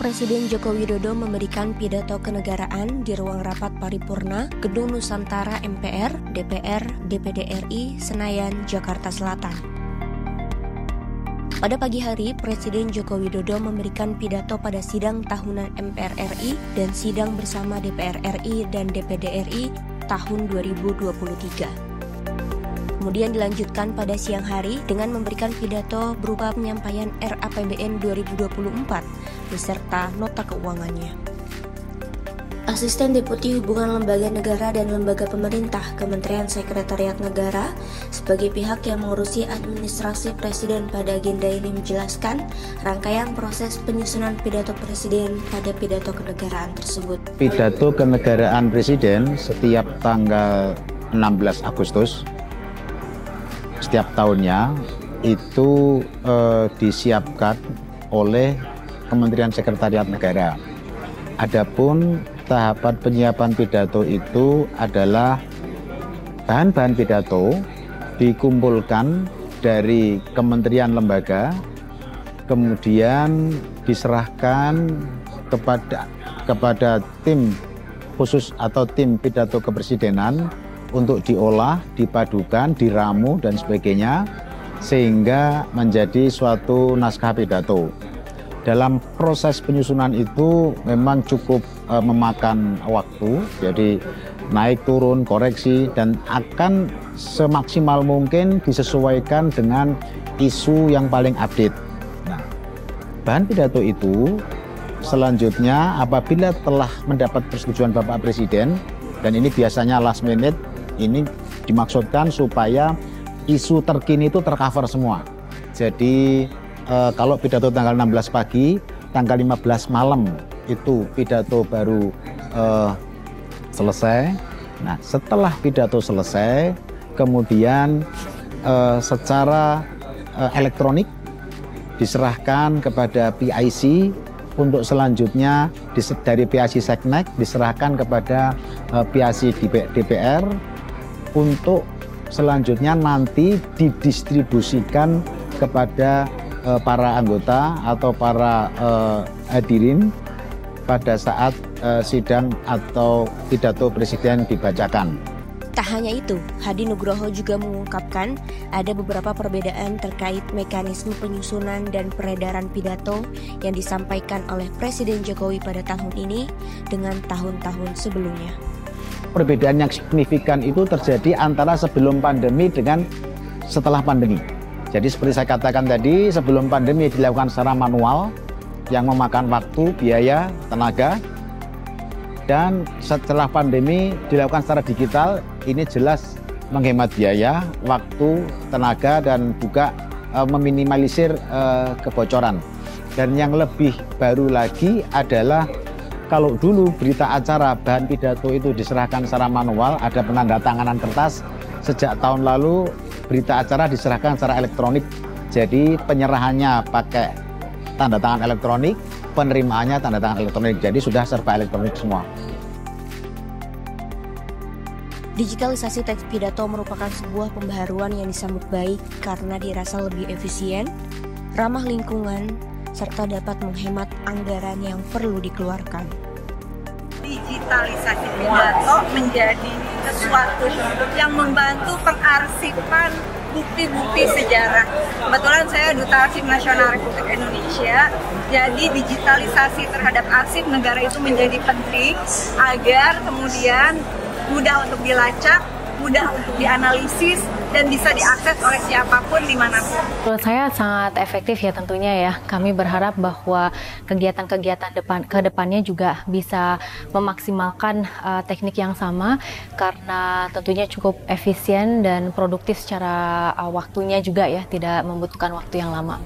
Presiden Joko Widodo memberikan pidato kenegaraan di ruang rapat paripurna Gedung Nusantara MPR, DPR, DPD RI, Senayan, Jakarta Selatan. Pada pagi hari, Presiden Joko Widodo memberikan pidato pada sidang tahunan MPR RI dan sidang bersama DPR RI dan DPD RI tahun 2023. Kemudian dilanjutkan pada siang hari dengan memberikan pidato berupa penyampaian RAPBN 2024 beserta nota keuangannya. Asisten Deputi Hubungan Lembaga Negara dan Lembaga Pemerintah Kementerian Sekretariat Negara sebagai pihak yang mengurusi administrasi Presiden pada agenda ini menjelaskan rangkaian proses penyusunan pidato Presiden pada pidato kenegaraan tersebut. Pidato kenegaraan Presiden setiap tanggal 16 Agustus setiap tahunnya itu disiapkan oleh Kementerian Sekretariat Negara. Adapun tahapan penyiapan pidato itu adalah bahan-bahan pidato dikumpulkan dari kementerian lembaga, kemudian diserahkan kepada tim khusus atau tim pidato kepresidenan untuk diolah, dipadukan, diramu, dan sebagainya, sehingga menjadi suatu naskah pidato. Dalam proses penyusunan itu memang cukup memakan waktu, jadi naik turun, koreksi, dan akan semaksimal mungkin disesuaikan dengan isu yang paling update. Nah, bahan pidato itu selanjutnya apabila telah mendapat persetujuan Bapak Presiden, dan ini biasanya last minute, ini dimaksudkan supaya isu terkini itu tercover semua. Jadi kalau pidato tanggal 16 pagi, tanggal 15 malam itu pidato baru selesai. Nah, setelah pidato selesai, kemudian secara elektronik diserahkan kepada PIC untuk selanjutnya dari PIC Seknek diserahkan kepada PIC DPR untuk selanjutnya nanti didistribusikan kepada para anggota atau para hadirin pada saat sidang atau pidato presiden dibacakan. Tak hanya itu, Hadi Nugroho juga mengungkapkan ada beberapa perbedaan terkait mekanisme penyusunan dan peredaran pidato yang disampaikan oleh Presiden Jokowi pada tahun ini dengan tahun-tahun sebelumnya. Perbedaan yang signifikan itu terjadi antara sebelum pandemi dengan setelah pandemi. Jadi seperti saya katakan tadi, sebelum pandemi dilakukan secara manual yang memakan waktu, biaya, tenaga. Dan setelah pandemi dilakukan secara digital, ini jelas menghemat biaya, waktu, tenaga, dan juga meminimalisir kebocoran. Dan yang lebih baru lagi adalah kalau dulu berita acara bahan pidato itu diserahkan secara manual, ada penandatanganan kertas. Sejak tahun lalu berita acara diserahkan secara elektronik. Jadi penyerahannya pakai tanda tangan elektronik, penerimaannya tanda tangan elektronik. Jadi sudah serba elektronik semua. Digitalisasi teks pidato merupakan sebuah pembaharuan yang disambut baik karena dirasa lebih efisien, ramah lingkungan, serta dapat menghemat anggaran yang perlu dikeluarkan. Digitalisasi pidato menjadi sesuatu yang membantu pengarsipan bukti-bukti sejarah. Kebetulan saya Duta Arsip Nasional Republik Indonesia, jadi digitalisasi terhadap arsip negara itu menjadi penting agar kemudian mudah untuk dilacak, mudah untuk dianalisis, dan bisa diakses oleh siapapun dimanapun. Menurut saya sangat efektif ya tentunya ya. Kami berharap bahwa kegiatan-kegiatan ke depannya juga bisa memaksimalkan teknik yang sama karena tentunya cukup efisien dan produktif secara waktunya juga ya, tidak membutuhkan waktu yang lama.